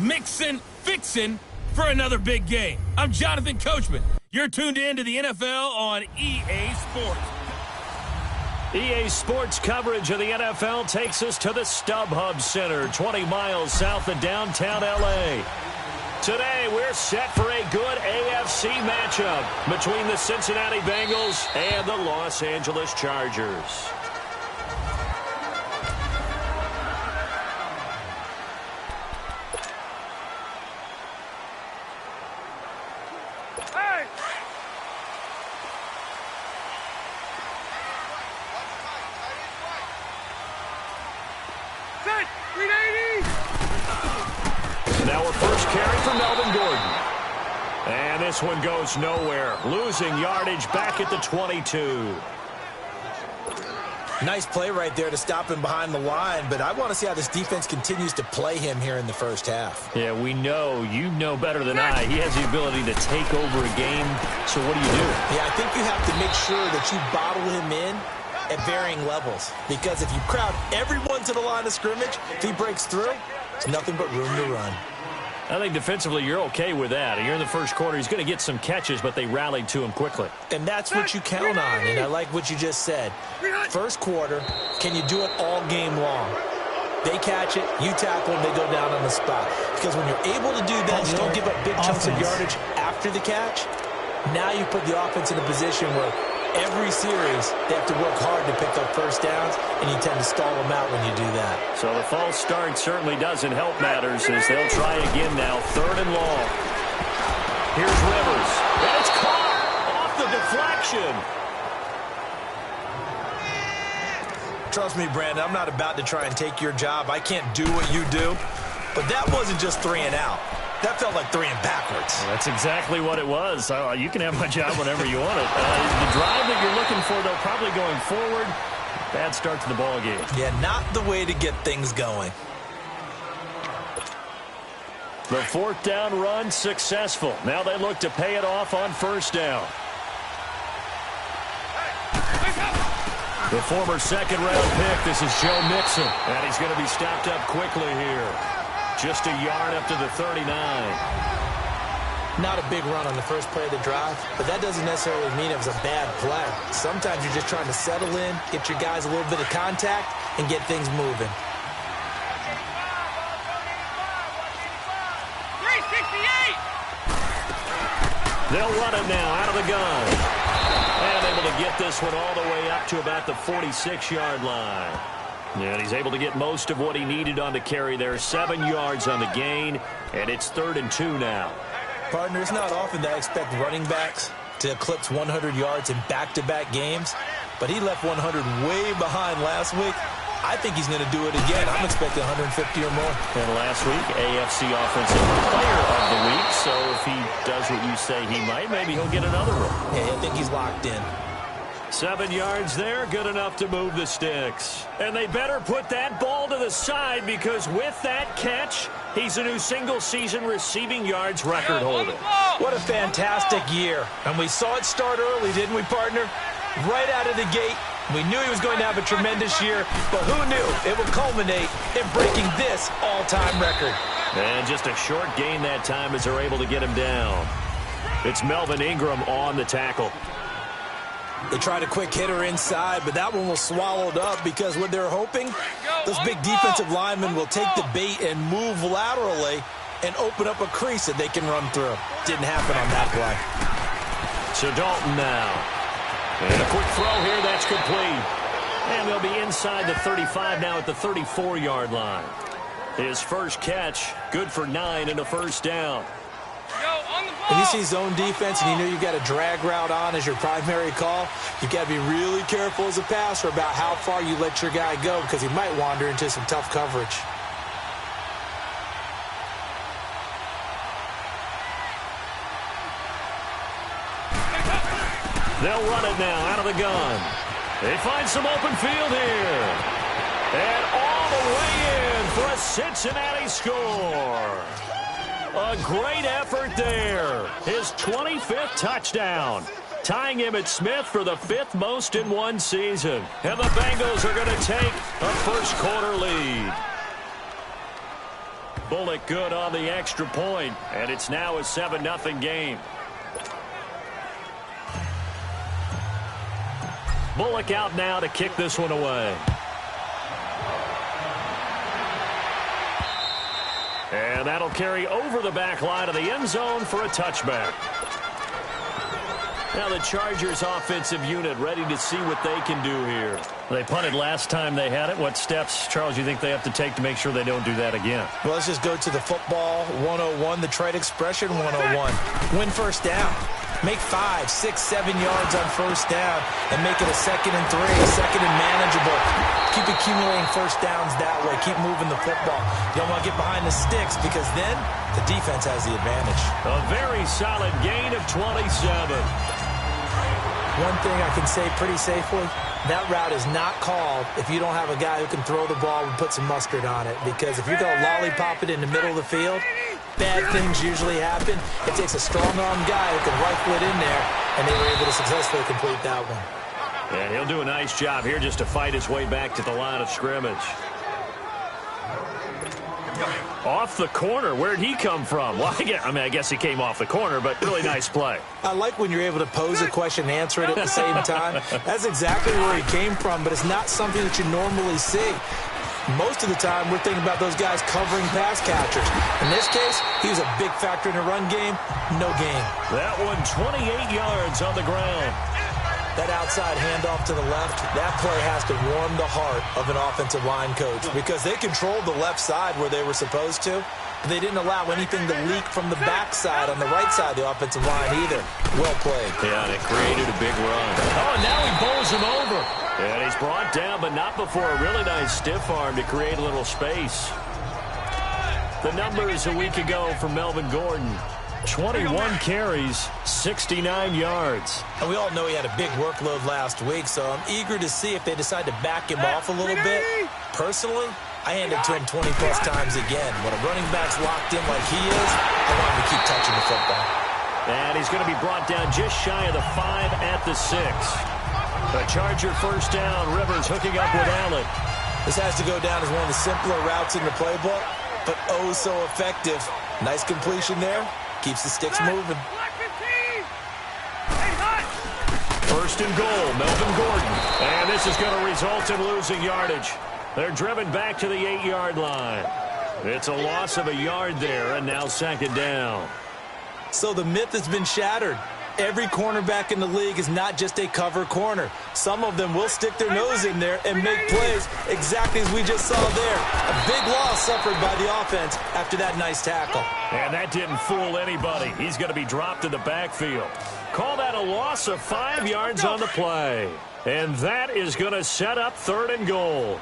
mixing, fixing for another big game. I'm Jonathan Coachman. You're tuned in to the NFL on EA Sports. EA Sports coverage of the NFL takes us to the StubHub Center, 20 miles south of downtown L.A. Today, we're set for a good AFC matchup between the Cincinnati Bengals and the Los Angeles Chargers. Now our first carry for Melvin Gordon. And this one goes nowhere. Losing yardage back at the 22. Nice play right there to stop him behind the line, but I want to see how this defense continues to play him here in the first half. Yeah, we know. You know better than I. He has the ability to take over a game. So what do you do? Yeah, I think you have to make sure that you bottle him in at varying levels. Because if you crowd everyone to the line of scrimmage, if he breaks through, there's nothing but room to run. I think defensively you're okay with that. You're in the first quarter. He's going to get some catches, but they rallied to him quickly. And that's what you count on, and I like what you just said. First quarter, can you do it all game long? They catch it, you tackle them, they go down on the spot. Because when you're able to do that, you don't give up big chunks of yardage after the catch. Now you put the offense in a position where every series they have to work hard to pick up first downs, and you tend to stall them out when you do that. So the false start certainly doesn't help matters as they'll try again now. 3rd and long. Here's Rivers. And it's caught off the deflection. Trust me, Brandon, I'm not about to try and take your job. I can't do what you do. But that wasn't just 3 and out. That felt like 3 and backwards. Well, that's exactly what it was. You can have my job whenever you want it. The drive that you're looking for, though, probably going forward. Bad start to the ball game. Yeah, not the way to get things going. The 4th down run successful. Now they look to pay it off on 1st down. The former 2nd-round pick, this is Joe Mixon. And he's going to be stopped up quickly here. Just a yard up to the 39. Not a big run on the first play of the drive, but that doesn't necessarily mean it was a bad play. Sometimes you're just trying to settle in, get your guys a little bit of contact, and get things moving. 368! They'll run it now out of the gun. And able to get this one all the way up to about the 46-yard line. And he's able to get most of what he needed on the carry there. 7 yards on the gain, and it's 3rd and 2 now. Partner, it's not often that I expect running backs to eclipse 100 yards in back-to-back games, but he left 100 way behind last week. I think he's going to do it again. I'm expecting 150 or more. And last week, AFC Offensive Player of the Week, so if he does what you say he might, maybe he'll get another one. Yeah, I think he's locked in. 7 yards there, good enough to move the sticks. And they better put that ball to the side because with that catch, he's a new single-season receiving yards record holder. What a fantastic year. And we saw it start early, didn't we, partner? Right out of the gate, we knew he was going to have a tremendous year, but who knew it would culminate in breaking this all-time record. And just a short gain that time as they're able to get him down. It's Melvin Ingram on the tackle. They tried a quick hitter inside, but that one was swallowed up because what they're hoping, those big defensive linemen will take the bait and move laterally and open up a crease that they can run through. Didn't happen on that play. So Dalton now. And a quick throw here, that's complete. And they'll be inside the 35 now at the 34-yard line. His first catch, good for 9 and a 1st down. When you see zone defense and you know you've got a drag route on as your primary call, you've got to be really careful as a passer about how far you let your guy go because he might wander into some tough coverage. They'll run it now out of the gun. They find some open field here. And all the way in for a Cincinnati score. A great effort there. His 25th touchdown. Tying Emmitt Smith for the 5th most in one season. And the Bengals are going to take a first quarter lead. Bullock good on the extra point, and it's now a 7-0 game. Bullock out now to kick this one away. And that'll carry over the back line of the end zone for a touchback. Now the Chargers offensive unit ready to see what they can do here. They punted last time they had it. What steps, Charles, you think they have to take to make sure they don't do that again? Well, let's just go to the football 101, the trade expression 101. Win first down. Make 5, 6, 7 yards on first down and make it a 2nd and 3, a 2nd and manageable. Keep accumulating first downs that way. Keep moving the football. You don't want to get behind the sticks because then the defense has the advantage. A very solid gain of 27. One thing I can say pretty safely, that route is not called if you don't have a guy who can throw the ball and put some mustard on it. Because if you're going to lollipop it in the middle of the field, bad things usually happen. It takes a strong-armed guy who can rifle it in there, and they were able to successfully complete that one. And he'll do a nice job here just to fight his way back to the line of scrimmage. Off the corner. Where'd he come from? Well, I guess he came off the corner, but really nice play. I like when you're able to pose a question and answer it at the same time. That's exactly where he came from, but it's not something that you normally see. Most of the time, we're thinking about those guys covering pass catchers. In this case, he was a big factor in the run game. No gain. That one 28 yards on the ground. That outside handoff to the left, that play has to warm the heart of an offensive line coach because they controlled the left side where they were supposed to. But they didn't allow anything to leak from the backside on the right side of the offensive line either. Well played. Yeah, and it created a big run. Oh, and now he bowls him over. And he's brought down, but not before a really nice stiff arm to create a little space. The numbers a week ago for Melvin Gordon. 21 carries, 69 yards. And we all know he had a big workload last week, so I'm eager to see if they decide to back him off a little bit. Personally, I hand it to him 20-plus times again. When a running back's locked in like he is, I want him to keep touching the football. And he's going to be brought down just shy of the 5 at the 6. A Charger first down. Rivers hooking up with Allen. This has to go down as one of the simpler routes in the playbook, but oh so effective. Nice completion there. Keeps the sticks moving. First and goal, Melvin Gordon. And this is going to result in losing yardage. They're driven back to the 8-yard line. It's a loss of a yard there, and now 2nd down. So the myth has been shattered. Every cornerback in the league is not just a cover corner. Some of them will stick their nose in there and make plays exactly as we just saw there. A big loss suffered by the offense after that nice tackle. And that didn't fool anybody. He's going to be dropped in the backfield. Call that a loss of 5 yards on the play. And that is going to set up 3rd and goal.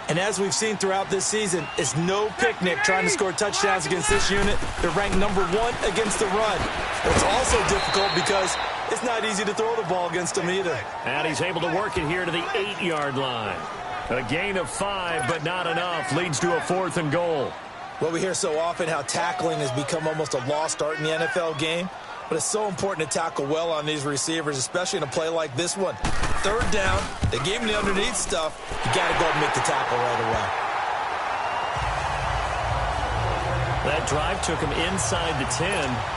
And as we've seen throughout this season, it's no picnic trying to score touchdowns against this unit. They're ranked number 1 against the run. It's also difficult because it's not easy to throw the ball against them either. And he's able to work it here to the 8-yard line. A gain of 5, but not enough. Leads to a 4th and goal. Well, we hear so often how tackling has become almost a lost art in the NFL game. But it's so important to tackle well on these receivers, especially in a play like this one. 3rd down, they gave him the underneath stuff. You got to go and make the tackle right away. That drive took him inside the 10.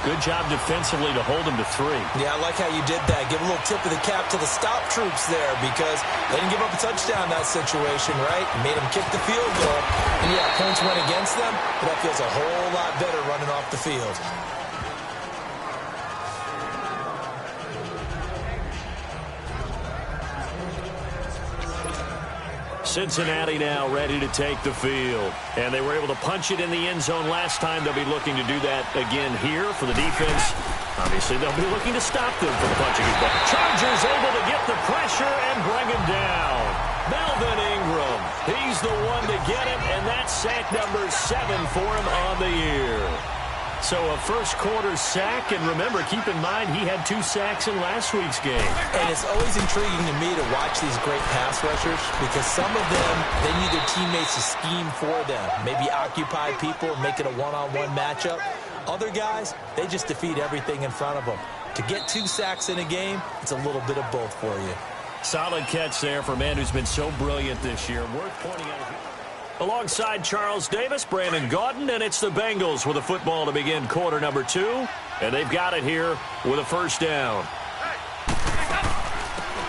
Good job defensively to hold him to 3. Yeah, I like how you did that. Give a little tip of the cap to the stop troops there because they didn't give up a touchdown in that situation, right? Made them kick the field goal. And yeah, points went against them, but that feels a whole lot better running off the field. Cincinnati now ready to take the field. And they were able to punch it in the end zone last time. They'll be looking to do that again here for the defense. Obviously, they'll be looking to stop them from punching it back. Chargers able to get the pressure and bring him down. Melvin Ingram, he's the one to get him, and that's sack number 7 for him on the year. So a first-quarter sack, and remember, keep in mind, he had 2 sacks in last week's game. And it's always intriguing to me to watch these great pass rushers because some of them, they need their teammates to scheme for them, maybe occupy people and make it a one-on-one matchup. Other guys, they just defeat everything in front of them. To get 2 sacks in a game, it's a little bit of both for you. Solid catch there for a man who's been so brilliant this year. Worth pointing out. Alongside Charles Davis, Brandon Gaudin, and it's the Bengals with the football to begin quarter number 2. And they've got it here with a first down.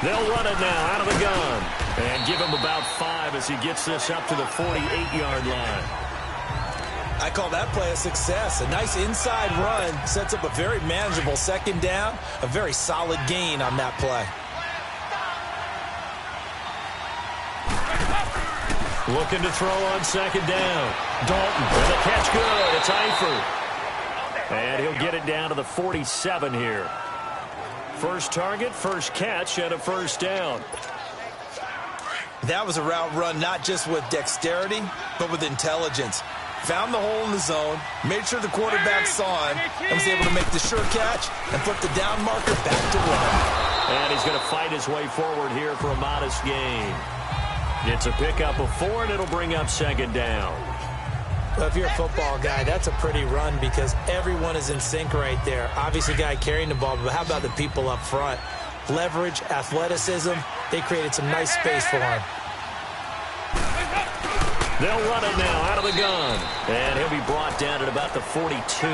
They'll run it now out of the gun. And give him about 5 as he gets this up to the 48-yard line. I call that play a success. A nice inside run sets up a very manageable second down. A very solid gain on that play. Looking to throw on second down. Dalton, and the catch good. It's Eifert. And he'll get it down to the 47 here. First target, first catch, and a first down. That was a route run not just with dexterity, but with intelligence. Found the hole in the zone, made sure the quarterback saw him, and was able to make the sure catch and flip the down marker back to run. And he's going to fight his way forward here for a modest gain. It's a pickup of 4, and it'll bring up second down. Well, if you're a football guy, that's a pretty run because everyone is in sync right there. Obviously, guy carrying the ball, but how about the people up front? Leverage, athleticism, they created some nice space for him. They'll run it now out of the gun. And he'll be brought down at about the 42.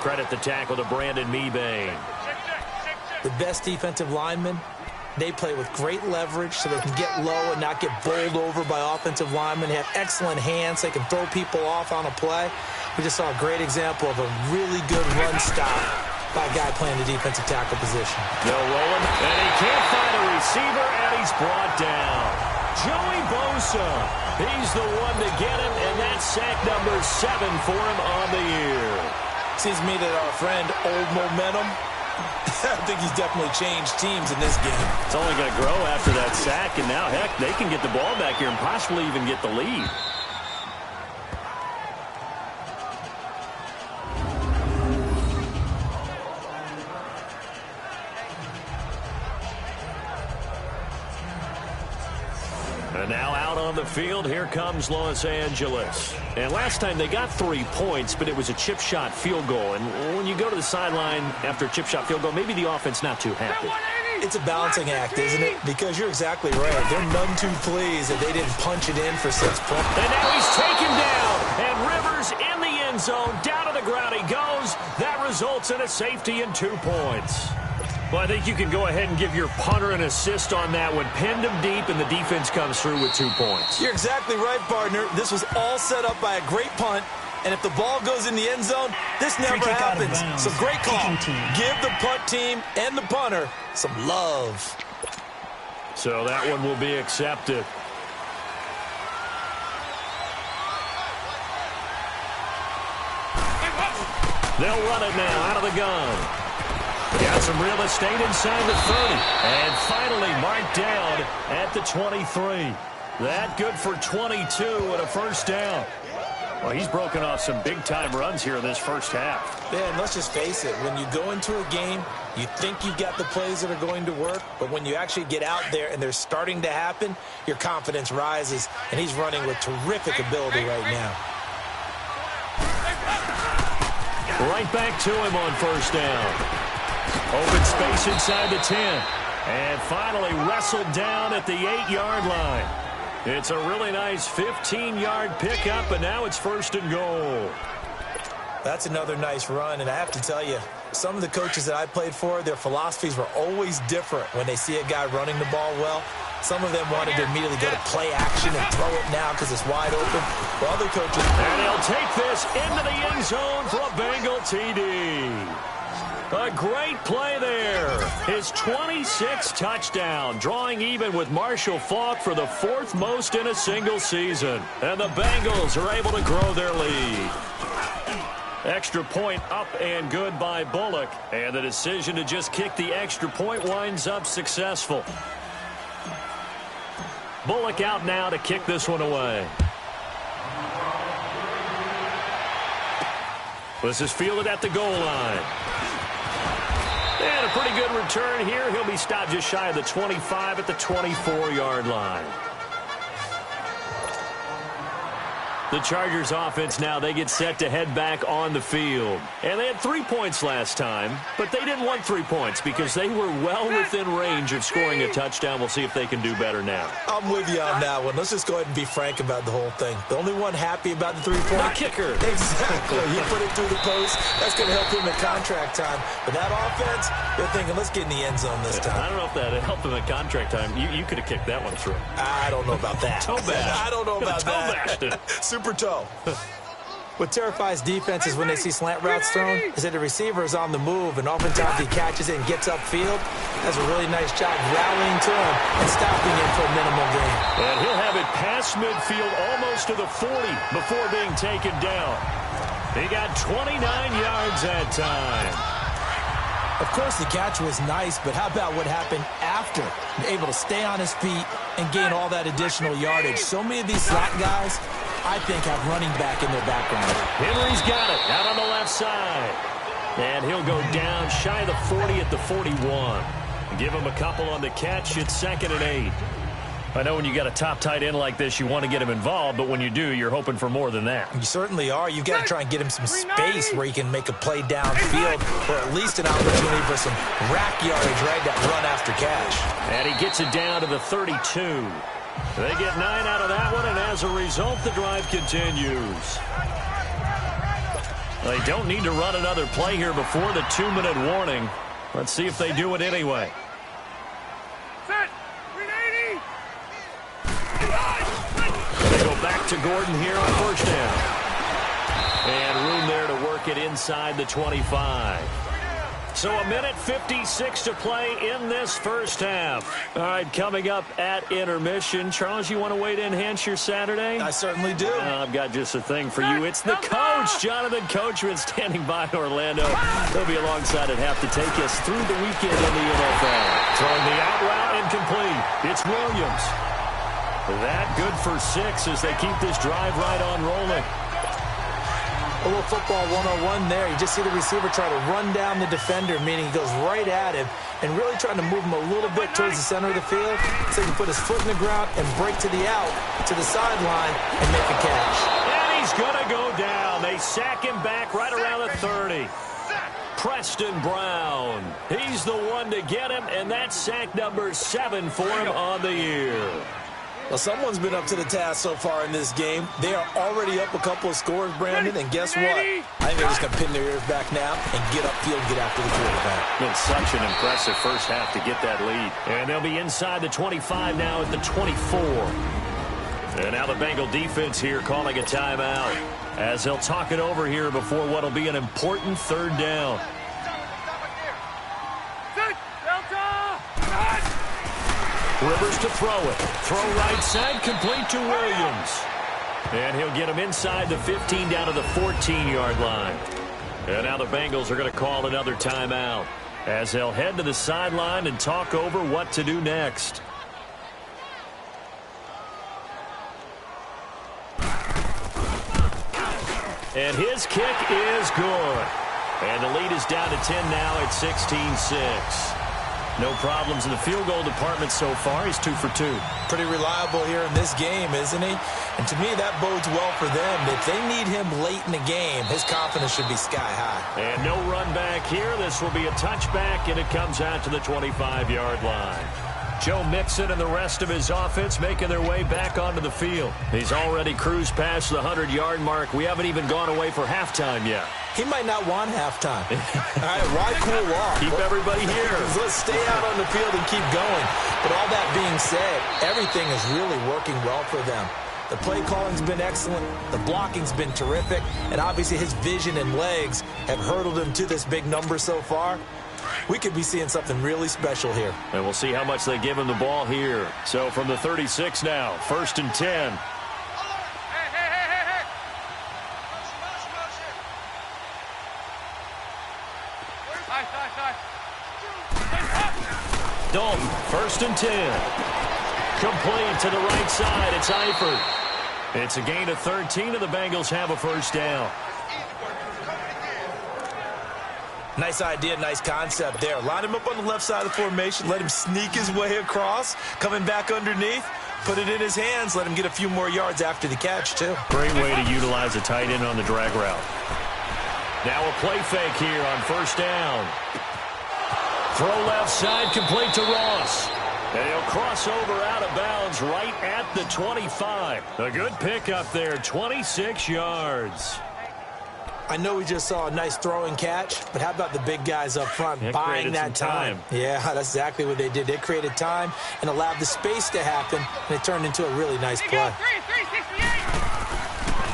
Credit the tackle to Brandon Mebane. The best defensive linemen, they play with great leverage so they can get low and not get bowled over by offensive linemen. They have excellent hands. They can throw people off on a play. We just saw a great example of a really good run stop by a guy playing the defensive tackle position. They'll roll him, and he can't find a receiver, and he's brought down. Joey Bosa, he's the one to get him, and that's sack number 7 for him on the year. Seems to me that our friend Old Momentum, I think he's definitely changed teams in this game. It's only going to grow after that sack, and now, heck, they can get the ball back here and possibly even get the lead. And now out on the field, here comes Los Angeles. And last time they got 3 points, but it was a chip shot field goal. And when you go to the sideline after a chip shot field goal, maybe the offense not too happy. It's a balancing act, isn't it? Because you're exactly right. They're none too pleased that they didn't punch it in for 6 points. And now he's taken down. And Rivers in the end zone. Down to the ground he goes. That results in a safety and 2 points. Well, I think you can go ahead and give your punter an assist on that one. Pinned him deep, and the defense comes through with 2 points. You're exactly right, partner. This was all set up by a great punt, and if the ball goes in the end zone, this never happens. So great call. Give the punt team and the punter some love. So that one will be accepted. They'll run it now out of the gun. Got some real estate inside the 30. And finally marked down at the 23. That good for 22 and a first down. Well, he's broken off some big-time runs here in this first half. Yeah, and let's just face it. When you go into a game, you think you've got the plays that are going to work, but when you actually get out there and they're starting to happen, your confidence rises, and he's running with terrific ability right now. Right back to him on first down. Open space inside the 10. And finally wrestled down at the 8-yard line. It's a really nice 15-yard pickup, and now it's first and goal. That's another nice run, and I have to tell you, some of the coaches that I played for, their philosophies were always different when they see a guy running the ball well. Some of them wanted to immediately go to play action and throw it now because it's wide open. For other coaches... And he'll take this into the end zone for a Bengal TD. A great play there. His 26th touchdown, drawing even with Marshall Faulk for the 4th most in a single season. And the Bengals are able to grow their lead. Extra point up and good by Bullock. And the decision to just kick the extra point winds up successful. Bullock out now to kick this one away. This is fielded at the goal line. And a pretty good return here. He'll be stopped just shy of the 25 at the 24-yard line. The Chargers offense now, they get set to head back on the field. And they had 3 points last time, but they didn't want 3 points because they were well within range of scoring a touchdown. We'll see if they can do better now. I'm with you on that one. Let's just go ahead and be frank about the whole thing. The only one happy about the 3-point. The kicker. Exactly. He put it through the post. That's going to help him at contract time. But that offense, they're thinking, let's get in the end zone this time. I don't know if that helped him at contract time. You could have kicked that one through. I don't know about that. Toe bash. I don't know about that. Toe Super toe. What terrifies defenses when they see slant routes thrown is that the receiver is on the move, and oftentimes he catches it and gets upfield. Does a really nice job rallying to him and stopping him for a minimal gain. And he'll have it past midfield almost to the 40 before being taken down. He got 29 yards that time. Of course, the catch was nice, but how about what happened after? Able to stay on his feet and gain all that additional yardage. So many of these slot guys, I think, have running back in their background. Henry's got it out on the left side. And he'll go down shy of the 40 at the 41. Give him a couple on the catch. It's 2nd and 8. I know when you got a top tight end like this, you want to get him involved, but when you do, you're hoping for more than that. You certainly are. You've got to try and get him some space where he can make a play downfield, or at least an opportunity for some rack yardage, right? That run after catch. And he gets it down to the 32. They get 9 out of that one, and as a result, the drive continues. They don't need to run another play here before the 2-minute warning. Let's see if they do it anyway. They go back to Gordon here on first down. And room there to work it inside the 25. So 1:56 to play in this first half. All right, coming up at intermission. Charles, you want to wait to enhance your Saturday? I certainly do. I've got just a thing for you. It's the coach, Jonathan Coachman, standing by in Orlando. He'll be alongside at half to take us through the weekend in the NFL. Throwing the out route incomplete. It's Williams. That good for 6 as they keep this drive right on rolling. A little football 101 there. You just see the receiver try to run down the defender, meaning he goes right at him and really trying to move him a little bit towards the center of the field so he can put his foot in the ground and break to the out, to the sideline, and make a catch. And he's going to go down. They sack him back right around the 30. Preston Brown. He's the one to get him, and that's sack number 7 for him on the year. Well, someone's been up to the task so far in this game. They are already up a couple of scores, Brandon, and guess what? I think they're just going to pin their ears back now and get upfield and get after the quarterback. Been such an impressive first half to get that lead. And they'll be inside the 25 now at the 24. And now the Bengal defense here calling a timeout as they'll talk it over here before what will be an important 3rd down. Rivers to throw it. Throw right side, complete to Williams. And he'll get him inside the 15 down to the 14-yard line. And now the Bengals are going to call another timeout as they'll head to the sideline and talk over what to do next. And his kick is good. And the lead is down to 10 now at 16-6. No problems in the field goal department so far. He's 2 for 2. Pretty reliable here in this game, isn't he? And to me, that bodes well for them. If they need him late in the game, his confidence should be sky high. And no run back here. This will be a touchback, and it comes out to the 25-yard line. Joe Mixon and the rest of his offense making their way back onto the field. He's already cruised past the 100-yard mark. We haven't even gone away for halftime yet. He might not want halftime. All right, why cool off? Keep everybody here. Let's stay out on the field and keep going. But all that being said, everything is really working well for them. The play calling's been excellent. The blocking's been terrific. And obviously his vision and legs have hurdled him to this big number so far. We could be seeing something really special here. And we'll see how much they give him the ball here. So from the 36 now, 1st and 10. Dalton, 1st and 10. Complete to the right side. It's Eifert. It's a gain of 13, and the Bengals have a 1st down. Nice idea, nice concept there. Line him up on the left side of the formation. Let him sneak his way across. Coming back underneath. put it in his hands, let him get a few more yards after the catch, too. Great way to utilize a tight end on the drag route. Now a play fake here on first down. Throw left side, complete to Ross. And he'll cross over out of bounds right at the 25. A good pickup there, 26 yards. I know we just saw a nice throwing catch, but how about the big guys up front buying that time? Yeah, that's exactly what they did. They created time and allowed the space to happen, and it turned into a really nice play.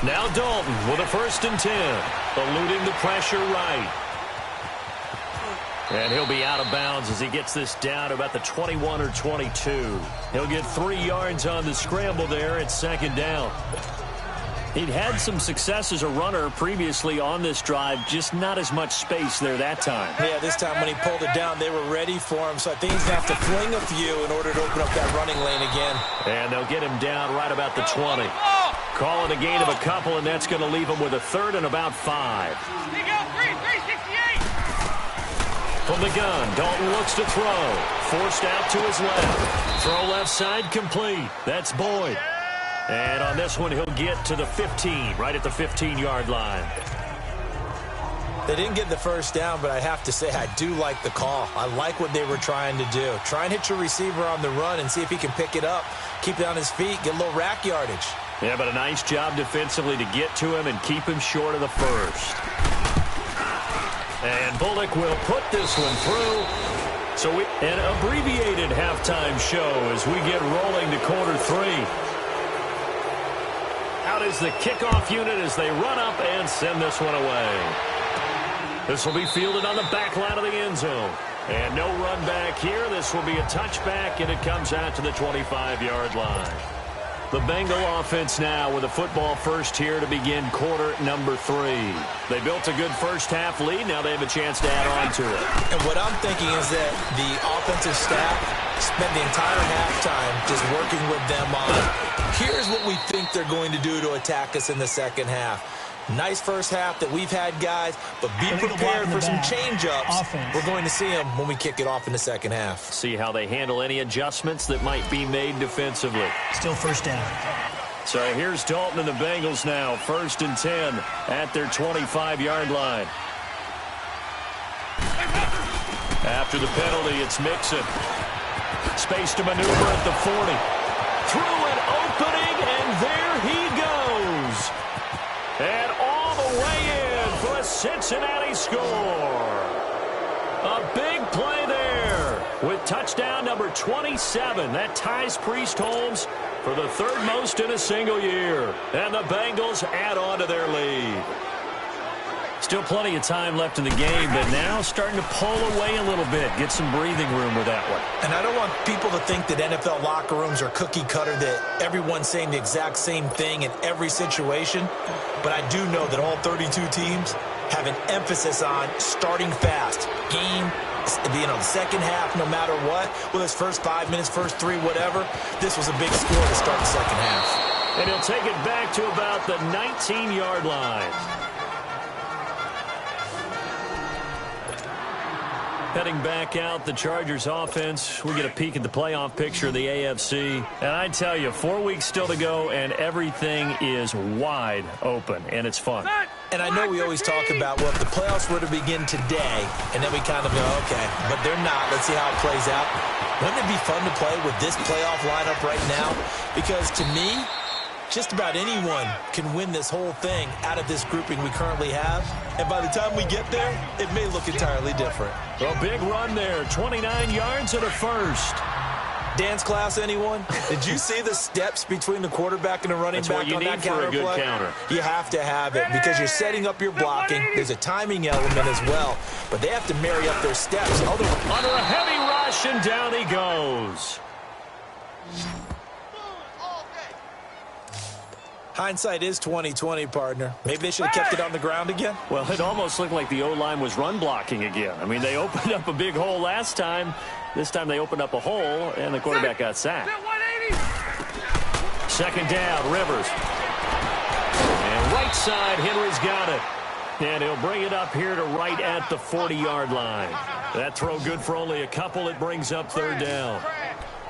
Now Dalton with a 1st and 10, eluding the pressure right. And he'll be out of bounds as he gets this down about the 21 or 22. He'll get 3 yards on the scramble there at 2nd down. He'd had some success as a runner previously on this drive, just not as much space there that time. Yeah, this time when he pulled it down, they were ready for him, so I think he's going to have to fling a few in order to open up that running lane again. And they'll get him down right about the 20. Call it a gain of a couple, and that's going to leave him with a 3rd and about 5. From the gun, Dalton looks to throw. Forced out to his left. Throw left side complete. That's Boyd. And on this one, he'll get to the 15, right at the 15-yard line. They didn't get the 1st down, but I have to say I do like the call. I like what they were trying to do. Try and hit your receiver on the run and see if he can pick it up, keep it on his feet, get a little rack yardage. Yeah, but a nice job defensively to get to him and keep him short of the 1st. And Bullock will put this one through. So an abbreviated halftime show as we get rolling to quarter 3. Out is the kickoff unit as they run up and send this one away. This will be fielded on the back line of the end zone. And no run back here. This will be a touchback, and it comes out to the 25-yard line. The Bengal offense now with a football first here to begin quarter number 3. They built a good first-half lead. Now they have a chance to add on to it. And what I'm thinking is that the offensive staff spent the entire halftime just working with them on, here's what we think they're going to do to attack us in the second half. Nice first half that we've had, guys, but be prepared for some change-ups. We're going to see them when we kick it off in the second half. See how they handle any adjustments that might be made defensively. Still 1st down. So here's Dalton and the Bengals now, 1st and 10 at their 25-yard line. After the penalty, it's Mixon. Space to maneuver at the 40. Through an opening, and there he goes. And all the way in for a Cincinnati score. A big play there with touchdown number 27. That ties Priest Holmes for the 3rd most in a single year. And the Bengals add on to their lead. Still plenty of time left in the game, but now starting to pull away a little bit, get some breathing room with that one. And I don't want people to think that NFL locker rooms are cookie cutter, that everyone's saying the exact same thing in every situation. But I do know that all 32 teams have an emphasis on starting fast. Game, the second half, no matter what, whether it's first 5 minutes, first 3, whatever, this was a big score to start the second half. And he'll take it back to about the 19-yard line. Heading back out, the Chargers offense. We get a peek at the playoff picture of the AFC. And I tell you, 4 weeks still to go, and everything is wide open, and it's fun. And I know we always talk about, well, if the playoffs were to begin today, and then we kind of go, okay, but they're not. Let's see how it plays out. Wouldn't it be fun to play with this playoff lineup right now? Because to me, just about anyone can win this whole thing out of this grouping we currently have. And by the time we get there, it may look entirely different. A big run there, 29 yards and a 1st. Dance class, anyone? Did you see the steps between the quarterback and the running back on that counter play? That's what you need for a good counter. You have to have it because you're setting up your blocking. There's a timing element as well, but they have to marry up their steps. Otherwise, under a heavy rush, and down he goes. Hindsight is 20/20, partner. Maybe they should have kept it on the ground again. Well, it almost looked like the O-line was run blocking again. I mean, they opened up a big hole last time. This time they opened up a hole, and the quarterback got sacked. 2nd down, Rivers. And right side, Henry's got it. And he'll bring it up here to right at the 40-yard line. That throw good for only a couple. It brings up 3rd down.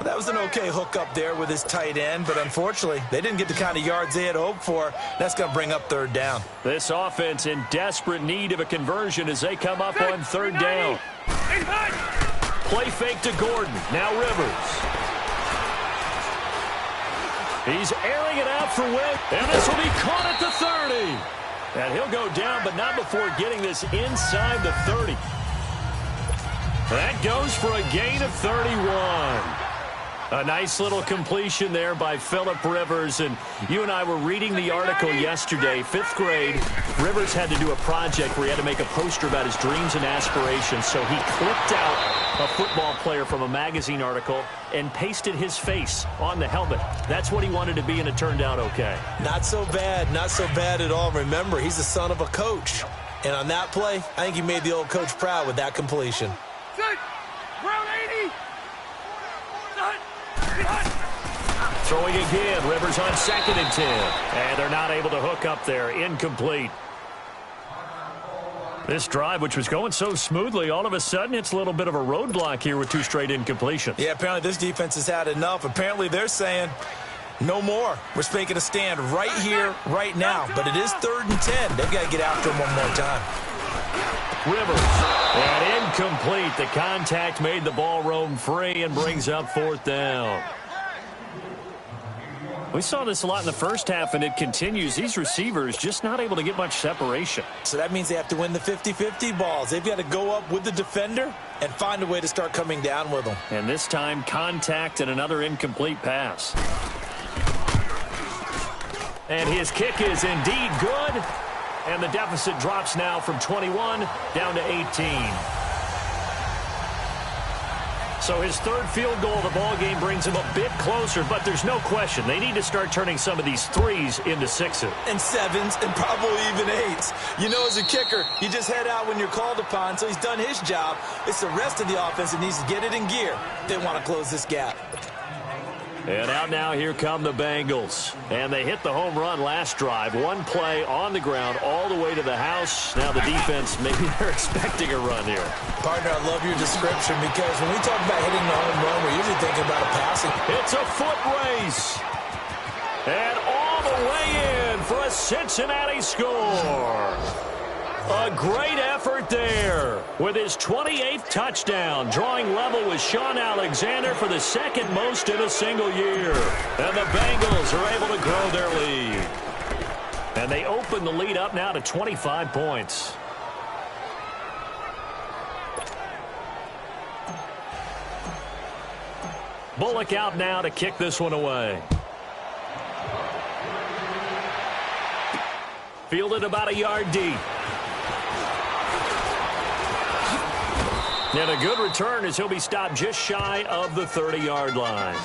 That was an okay hook up there with his tight end, but unfortunately, they didn't get the kind of yards they had hoped for. That's going to bring up third down. This offense in desperate need of a conversion as they come up on third down. Play fake to Gordon. Now Rivers. He's airing it out for Witt, and this will be caught at the 30. And he'll go down, but not before getting this inside the 30. That goes for a gain of 31. A nice little completion there by Phillip Rivers. And you and I were reading the article yesterday, 5th grade. Rivers had to do a project where he had to make a poster about his dreams and aspirations. So he clipped out a football player from a magazine article and pasted his face on the helmet. That's what he wanted to be, and it turned out okay. Not so bad. Not so bad at all. Remember, he's the son of a coach. And on that play, I think he made the old coach proud with that completion. Throwing again, Rivers on 2nd and 10. And they're not able to hook up there. Incomplete. This drive, which was going so smoothly, all of a sudden it's a little bit of a roadblock here with 2 straight incompletions. Yeah, apparently this defense has had enough. Apparently they're saying, no more. We're making a stand right here, right now. But it is 3rd and 10. They've got to get after him one more time. Rivers. And incomplete. The contact made the ball roam free and brings up 4th down. We saw this a lot in the first half, and it continues. These receivers just not able to get much separation. So that means they have to win the 50-50 balls. They've got to go up with the defender and find a way to start coming down with them. And this time, contact and another incomplete pass. And his kick is indeed good. And the deficit drops now from 21 down to 18. So his 3rd field goal of the ball game brings him a bit closer, but there's no question they need to start turning some of these 3s into 6s. And 7s and probably even 8s. You know, as a kicker, you just head out when you're called upon, so he's done his job. It's the rest of the offense that needs to get it in gear. They want to close this gap. And out now, here come the Bengals. And they hit the home run last drive. 1 play on the ground all the way to the house. Now the defense, maybe they're expecting a run here. Partner, I love your description because when we talk about hitting the home run, we're usually thinking about a passing. It's a foot race. And all the way in for a Cincinnati score. A great effort there with his 28th touchdown, drawing level with Sean Alexander for the 2nd most in a single year. And the Bengals are able to grow their lead. And they open the lead up now to 25 points. Bullock out now to kick this one away. Fielded about a yard deep. And a good return as he'll be stopped just shy of the 30-yard line.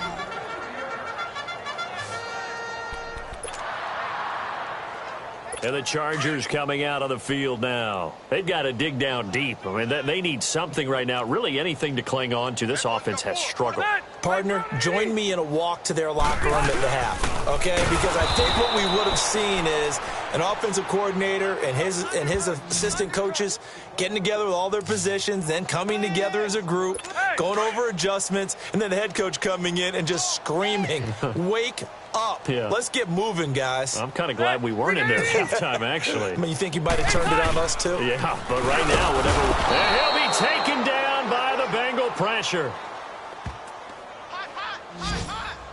And the Chargers coming out of the field now. They've got to dig down deep. I mean, they need something right now, really anything to cling on to. This offense has struggled. Partner, join me in a walk to their locker room at the half, okay? Because I think what we would have seen is an offensive coordinator and his assistant coaches getting together with all their positions, then coming together as a group, going over adjustments, and then the head coach coming in and just screaming, wake up. Yeah. Let's get moving, guys. I'm kind of glad we weren't in there at halftime, actually. I mean, you think you might have turned it on us, too? Yeah, but right now, whatever. And he'll be taken down by the Bengal pressure.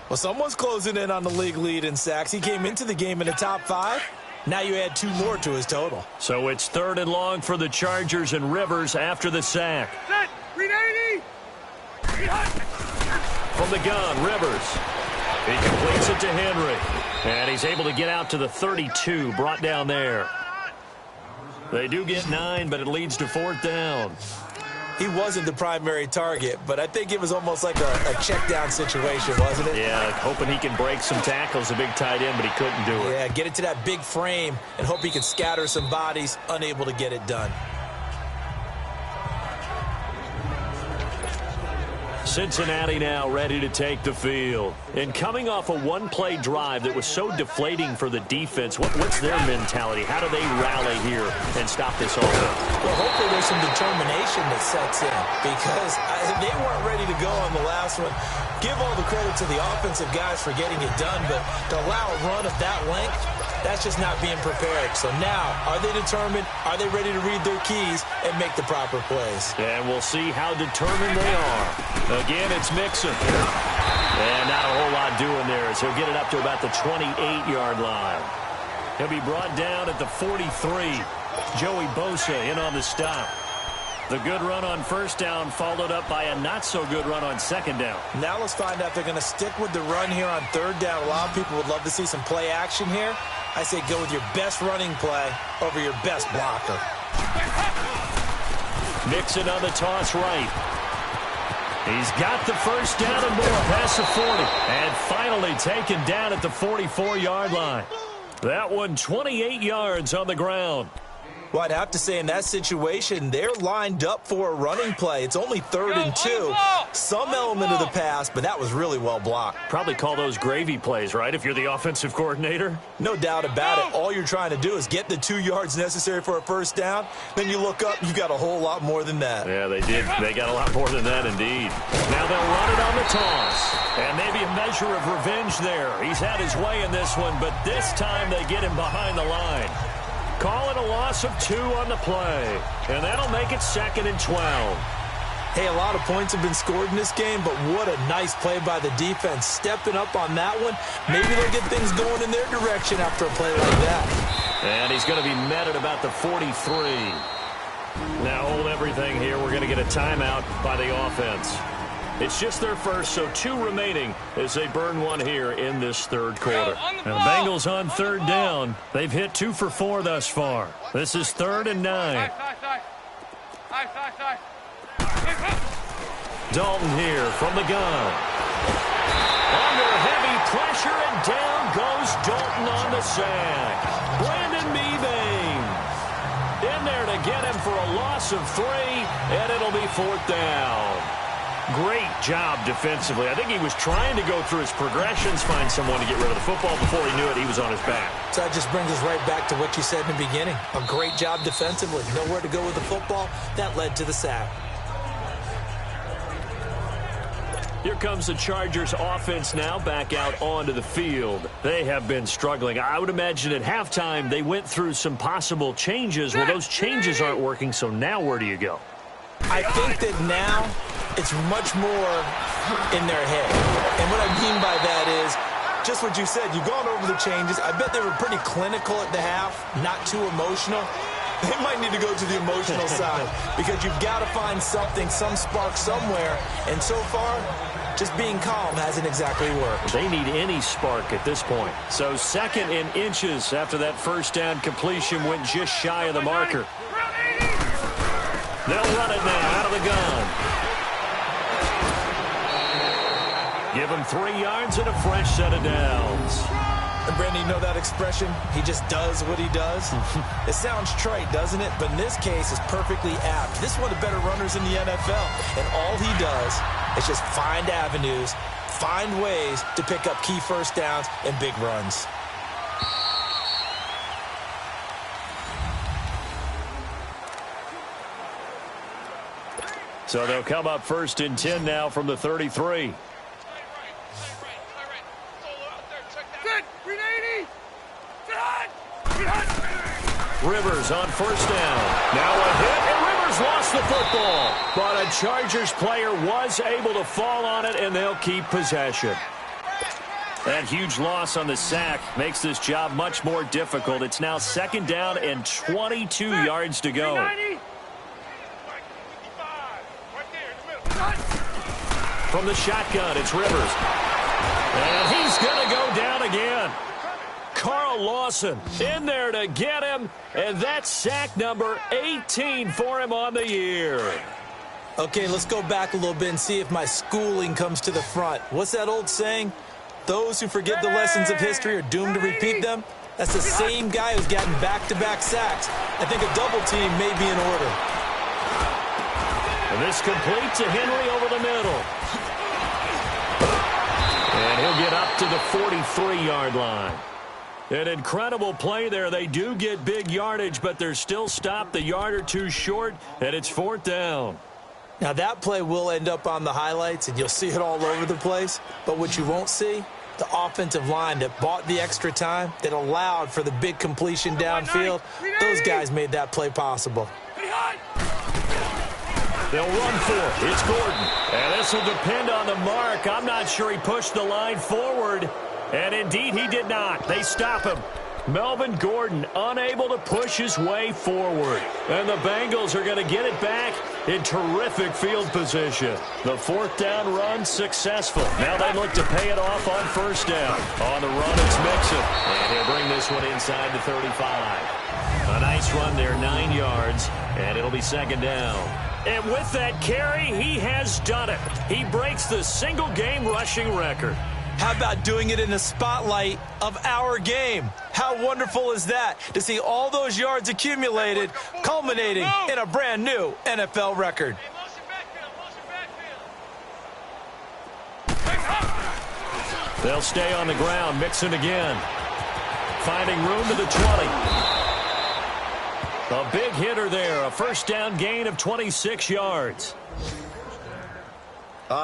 Well, someone's closing in on the league lead in sacks. He came into the game in the top 5. Now you add 2 more to his total. So it's 3rd and long for the Chargers and Rivers after the sack. Set. 390. From the gun, Rivers. He completes it to Henry. And he's able to get out to the 32, brought down there. They do get 9, but it leads to 4th down. He wasn't the primary target, but I think it was almost like a check down situation, wasn't it? Yeah, hoping he can break some tackles, a big tight end, but he couldn't do it. Yeah, get it to that big frame and hope he can scatter some bodies, unable to get it done. Cincinnati now ready to take the field. And coming off a one-play drive that was so deflating for the defense, what's their mentality? How do they rally here and stop this offense? Well, hopefully there's some determination that sets in because they weren't ready to go on the last one. Give all the credit to the offensive guys for getting it done, but to allow a run of that length, that's just not being prepared. So now, are they determined? Are they ready to read their keys and make the proper plays? And we'll see how determined they are. Again, it's Mixon. And not a whole lot doing there as he'll get it up to about the 28-yard line. He'll be brought down at the 43. Joey Bosa in on the stop. The good run on first down followed up by a not-so-good run on second down. Now let's find out if they're going to stick with the run here on third down. A lot of people would love to see some play action here. I say go with your best running play over your best blocker. Mixon on the toss right. He's got the first down and more past the 40. And finally taken down at the 44-yard line. That one 28 yards on the ground. Well, I'd have to say in that situation, they're lined up for a running play. It's only 3rd and 2. Some element of the pass, but that was really well blocked. Probably call those gravy plays, right, if you're the offensive coordinator? No doubt about it. All you're trying to do is get the 2 yards necessary for a first down. Then you look up, you got a whole lot more than that. Yeah, they did. They got a lot more than that, indeed. Now they'll run it on the toss. And maybe a measure of revenge there. He's had his way in this one, but this time they get him behind the line. Call it a loss of 2 on the play. And that'll make it 2nd and 12. Hey, a lot of points have been scored in this game, but what a nice play by the defense. Stepping up on that one. Maybe they'll get things going in their direction after a play like that. And he's going to be met at about the 43. Now hold everything here. We're going to get a timeout by the offense. It's just their first, so 2 remaining as they burn one here in this third quarter. Now, Bengals on third down. They've hit 2 for 4 thus far. This is 3rd and 9. Dalton here from the gun. Under heavy pressure, and down goes Dalton on the sack. Brandon Mebane in there to get him for a loss of 3, and it'll be 4th down. Great job defensively. I think he was trying to go through his progressions, find someone to get rid of the football. Before he knew it, he was on his back. So that just brings us right back to what you said in the beginning. A great job defensively. Nowhere to go with the football. That led to the sack. Here comes the Chargers offense now back out onto the field. They have been struggling. I would imagine at halftime they went through some possible changes. Well, those changes aren't working, so now where do you go? I think that now it's much more in their head. And what I mean by that is just what you said. You've gone over the changes. I bet they were pretty clinical at the half, not too emotional. They might need to go to the emotional side because you've got to find something, some spark somewhere. And so far, just being calm hasn't exactly worked. They need any spark at this point. So 2nd and inches after that first down completion went just shy of the marker. They'll run it now out of the gun. Give him 3 yards and a fresh set of downs. And Brandon, you know that expression? He just does what he does. It sounds trite, doesn't it? But in this case, it's perfectly apt. This is one of the better runners in the NFL. And all he does is just find avenues, find ways to pick up key first downs and big runs. So they'll come up 1st and 10 now from the 33. Rivers on first down. Now a hit, and Rivers lost the football. But a Chargers player was able to fall on it, and they'll keep possession. That huge loss on the sack makes this job much more difficult. It's now 2nd down and 22 yards to go. From the shotgun, it's Rivers. And he's going to go down again. Carl Lawson in there to get him, and that's sack number 18 for him on the year. Okay, let's go back a little bit and see if my schooling comes to the front. What's that old saying? Those who forget the lessons of history are doomed to repeat them. That's the same guy who's gotten back-to-back sacks. I think a double team may be in order. And this complete to Henry over the middle. And he'll get up to the 43-yard line. An incredible play there. They do get big yardage, but they're still stopped a yard or two short, and it's 4th down. Now, that play will end up on the highlights, and you'll see it all over the place. But what you won't see, the offensive line that bought the extra time, that allowed for the big completion downfield, those guys made that play possible. They'll run for it. It's Gordon. And this will depend on the mark. I'm not sure he pushed the line forward. And indeed, he did not. They stop him. Melvin Gordon unable to push his way forward. And the Bengals are going to get it back in terrific field position. The 4th down run successful. Now they look to pay it off on 1st down. On the run, it's Mixon. And he'll bring this one inside the 35. A nice run there, 9 yards. And it'll be 2nd down. And with that carry, he has done it. He breaks the single-game rushing record. How about doing it in the spotlight of our game? How wonderful is that to see all those yards accumulated, culminating in a brand new NFL record? They'll stay on the ground. Mixon again. Finding room to the 20. A big hitter there. A 1st down gain of 26 yards.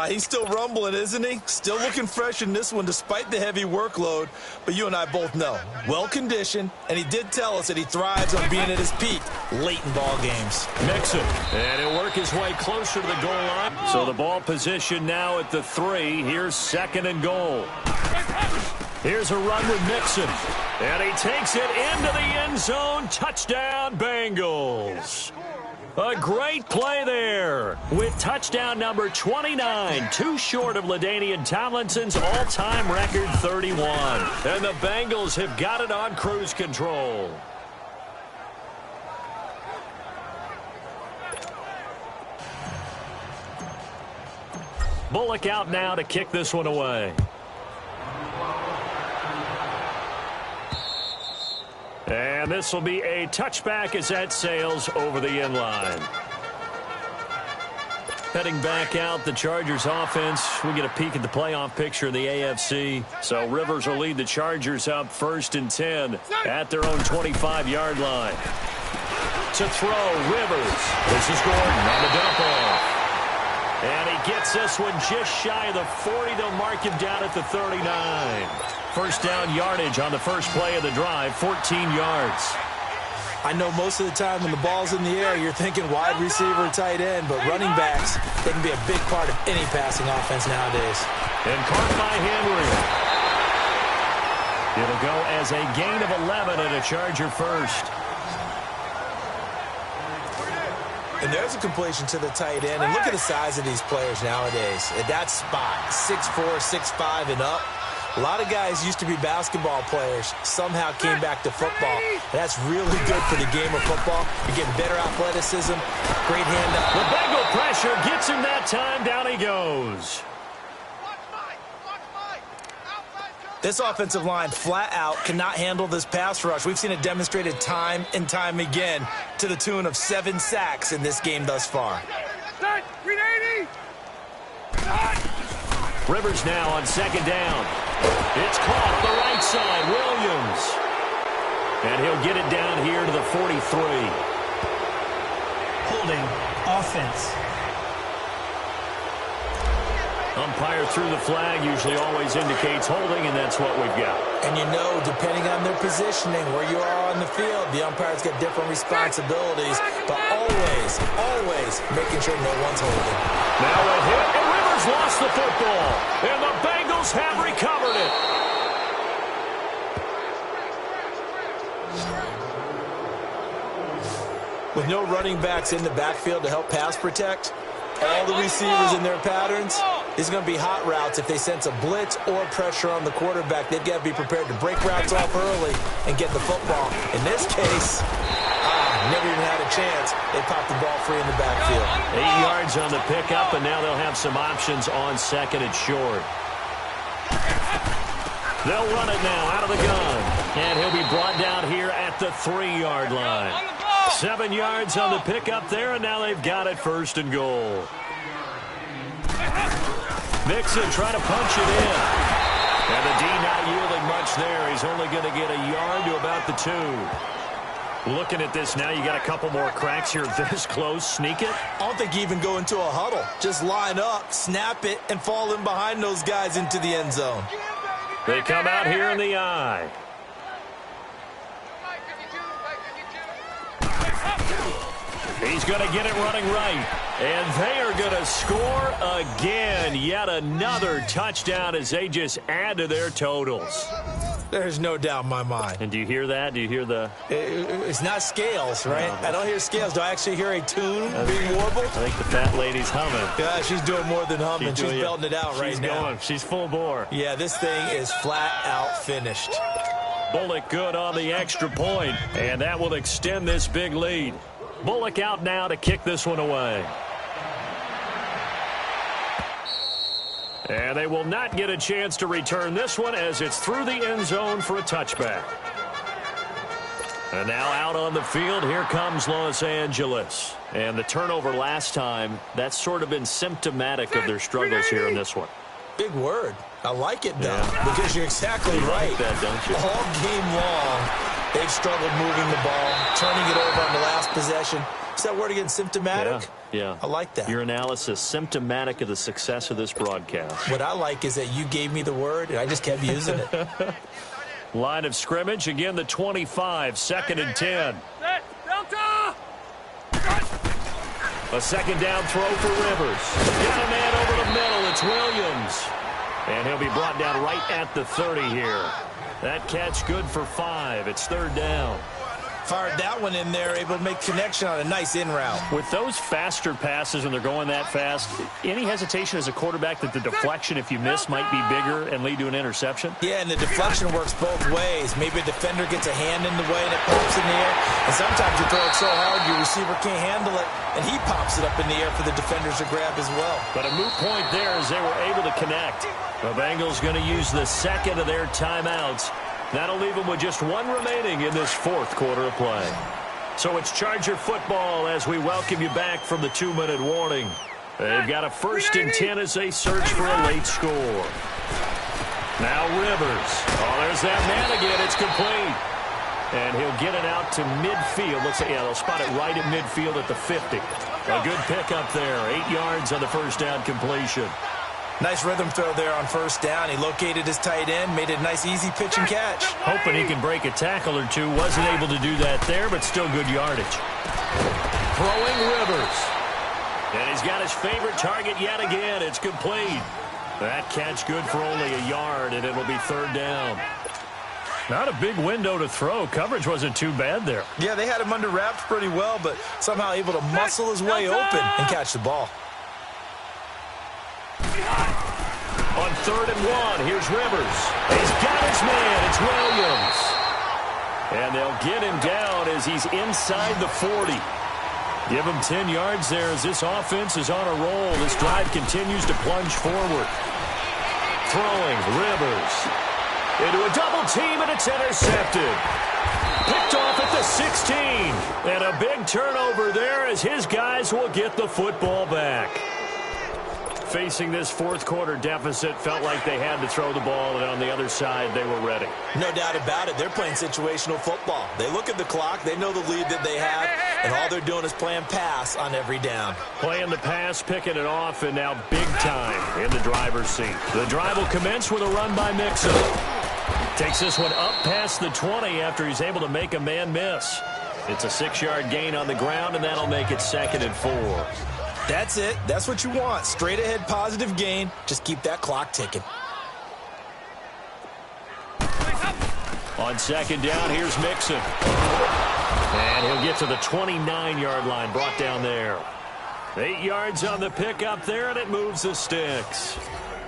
He's still rumbling, isn't he? Still looking fresh in this one despite the heavy workload. But you and I both know, well-conditioned, and he did tell us that he thrives on being at his peak late in ball games. Mixon, and he'll work his way closer to the goal line. So the ball position now at the 3. Here's 2nd and goal. Here's a run with Mixon, and he takes it into the end zone. Touchdown, Bengals. A great play there with touchdown number 29, too short of LaDainian Tomlinson's all-time record 31. And the Bengals have got it on cruise control. Bullock out now to kick this one away. And this will be a touchback as that sails over the end line. Heading back out, the Chargers offense. We get a peek at the playoff picture in the AFC. So Rivers will lead the Chargers up 1st and 10 at their own 25-yard line. To throw, Rivers. This is Gordon on the dump off. And he gets this one just shy of the 40. They'll mark him down at the 39. 1st down yardage on the first play of the drive, 14 yards. I know most of the time when the ball's in the air, you're thinking wide receiver, tight end, but running backs, they can be a big part of any passing offense nowadays. And caught by Henry. It'll go as a gain of 11 and a Charger 1st. And there's a completion to the tight end. And look at the size of these players nowadays. At that spot, 6'4", 6'5", and up. A lot of guys used to be basketball players, somehow came back to football. That's really good for the game of football. You're getting better athleticism, great hand up. The Bengal pressure gets him that time. Down he goes. This offensive line flat out cannot handle this pass rush. We've seen it demonstrated time and time again to the tune of 7 sacks in this game thus far. Rivers now on 2nd down. It's caught the right side, Williams. And he'll get it down here to the 43. Holding offense. Umpire threw the flag, usually always indicates holding, and that's what we've got. And you know, depending on their positioning, where you are on the field, the umpires get different responsibilities, but always making sure no one's holding. Now a hit, and Rivers lost the football, and the Bengals have recovered it. With no running backs in the backfield to help pass protect, all the receivers in their patterns, it's going to be hot routes. If they sense a blitz or pressure on the quarterback, they've got to be prepared to break routes off early and get the football. In this case, never even had a chance. They popped the ball free in the backfield. 8 yards on the pickup, and now they'll have some options on 2nd and short. They'll run it now out of the gun. And he'll be brought down here at the 3-yard line. 7 yards on the pickup there, and now they've got it 1st and goal. Mixon trying to punch it in. And the D not yielding much there. He's only going to get a yard to about the 2. Looking at this now, you got a couple more cracks here this close. Sneak it? I don't think you even go into a huddle. Just line up, snap it, and fall in behind those guys into the end zone. They come out here in the eye. He's going to get it running right. And they are going to score again. Yet another touchdown as they just add to their totals. There's no doubt in my mind. And do you hear that? Do you hear the... It's not scales, right? I don't hear scales. Do I actually hear a tune being warbled? I think the fat lady's humming. Yeah, she's doing more than humming. She's belting it out right now. Going. She's full bore. Yeah, this thing is flat out finished. Bullock good on the extra point, and that will extend this big lead. Bullock out now to kick this one away. And they will not get a chance to return this one as it's through the end zone for a touchback. And now out on the field, here comes Los Angeles. And the turnover last time, that's sort of been symptomatic of their struggles here in this one. Big word. I like it, though, because you're exactly right. Like that, don't you? All game long, they've struggled moving the ball, turning it over on the last possession. Is that word again, symptomatic? Yeah. I like that. Your analysis, symptomatic of the success of this broadcast. What I like is that you gave me the word, and I just kept using it. Line of scrimmage, again the 25, 2nd and 10. A second down throw for Rivers. Got a man over the middle. It's Williams. And he'll be brought down right at the 30 here. That catch good for 5. It's 3rd down. Fired that one in there, able to make connection on a nice in route. With those faster passes when they're going that fast, any hesitation as a quarterback that the deflection, if you miss, might be bigger and lead to an interception? Yeah, and the deflection works both ways. Maybe a defender gets a hand in the way and it pops in the air. And sometimes you throw it so hard your receiver can't handle it, and he pops it up in the air for the defenders to grab as well. But a moot point there as they were able to connect. The Bengals going to use the second of their timeouts. That'll leave them with just 1 remaining in this 4th quarter of play. So it's Charger football as we welcome you back from the 2-minute warning. They've got a 1st and 10 as they search for a late score. Now Rivers. Oh, there's that man again. It's complete. And he'll get it out to midfield. Looks like, they'll spot it right at midfield at the 50. A good pickup there. 8 yards on the 1st down completion. Nice rhythm throw there on 1st down. He located his tight end, made it a nice easy pitch and catch. Hoping he can break a tackle or two. Wasn't able to do that there, but still good yardage. Throwing Rivers. And he's got his favorite target yet again. It's complete. That catch good for only a yard, and it'll be 3rd down. Not a big window to throw. Coverage wasn't too bad there. Yeah, they had him under wraps pretty well, but somehow able to muscle his way open and catch the ball. On 3rd and 1, here's Rivers. He's got his man. It's Williams. And they'll get him down as he's inside the 40. Give him 10 yards there as this offense is on a roll. This drive continues to plunge forward. Throwing Rivers into a double team, and it's intercepted. Picked off at the 16. And a big turnover there as his guys will get the football back. Facing this 4th quarter deficit, felt like they had to throw the ball, and on the other side, they were ready. No doubt about it. They're playing situational football. They look at the clock. They know the lead that they have, and all they're doing is playing pass on every down. Playing the pass, picking it off, and now big time in the driver's seat. The drive will commence with a run by Mixon. Takes this one up past the 20 after he's able to make a man miss. It's a 6-yard gain on the ground, and that'll make it 2nd and 4. That's it. That's what you want. Straight ahead, positive gain. Just keep that clock ticking. On 2nd down, here's Mixon. And he'll get to the 29-yard line, brought down there. 8 yards on the pickup there, and it moves the sticks.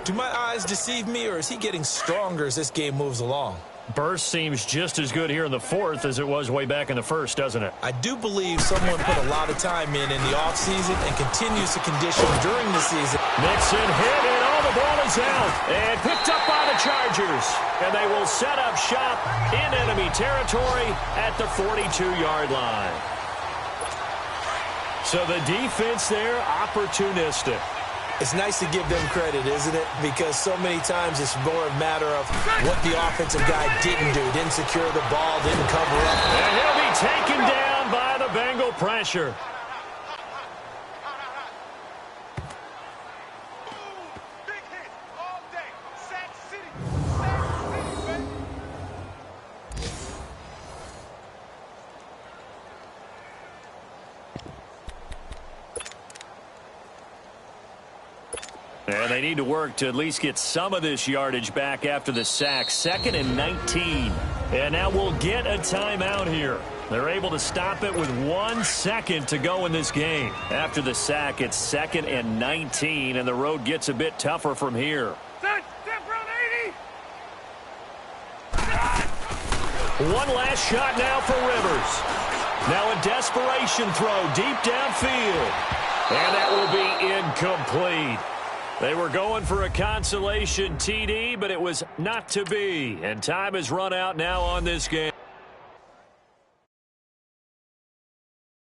Do my eyes deceive me, or is he getting stronger as this game moves along? Burst seems just as good here in the 4th as it was way back in the 1st, doesn't it? I do believe someone put a lot of time in the offseason and continues to condition during the season. Mixon hit, and all the ball is out. And picked up by the Chargers. And they will set up shop in enemy territory at the 42-yard line. So the defense there, opportunistic. It's nice to give them credit, isn't it? Because so many times it's more a matter of what the offensive guy didn't do. Didn't secure the ball, didn't cover up. And he'll be taken down by the Bengal pressure. And they need to work to at least get some of this yardage back after the sack. 2nd and 19. And now we'll get a timeout here. They're able to stop it with 1 second to go in this game. After the sack, it's 2nd and 19, and the road gets a bit tougher from here. One last shot now for Rivers. Now a desperation throw deep downfield. And that will be incomplete. They were going for a consolation TD, but it was not to be. And time has run out now on this game.